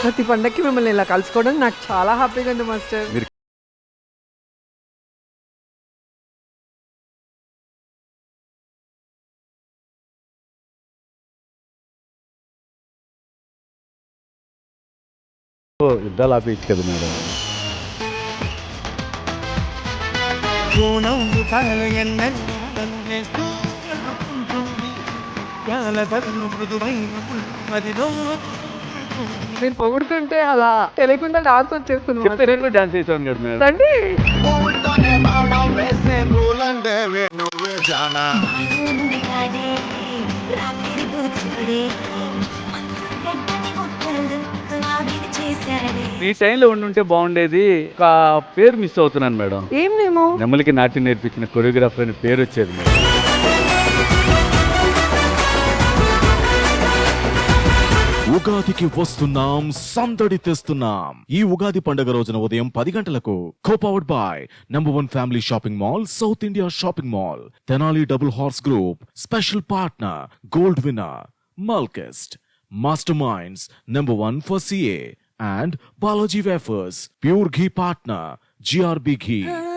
ప్రతి పండక్కి మిమ్మల్ని ఇలా కలుసుకోవడం నాకు చాలా హ్యాపీగా ఉంది మాస్టర్. యుద్ధాలు ఆపేయచ్చు కదా మేడం. మీరు పొగుడుతుంటే అలా తెలియకుండా డాన్స్ వచ్చేస్తుంది చెప్తే నేను కూడా డాన్స్ చేసాను కదా మేడం. రండి. ఈ టైంలో ఉండుంటే బాగుండేది. ఒక పేరు మిస్ అవుతున్నాను మేడం. ఏం నేమో నెమ్మలికి నాట్యం నేర్పించిన కొరియోగ్రాఫర్ అని పేరు వచ్చేది మేడం. ఉగాదికి వస్తున్నాం, సందడి తెస్తున్నాం. ఈ ఉగాది పండుగ రోజున ఉదయం 10 గంటలకు copowered by #1 family shopping mall, south India shopping mall, Tenali double horse group, special partner gold winner మల్కెస్ట్, master minds #1 for CA, and Balaji Wafers, pure ghee partner GRB Ghee.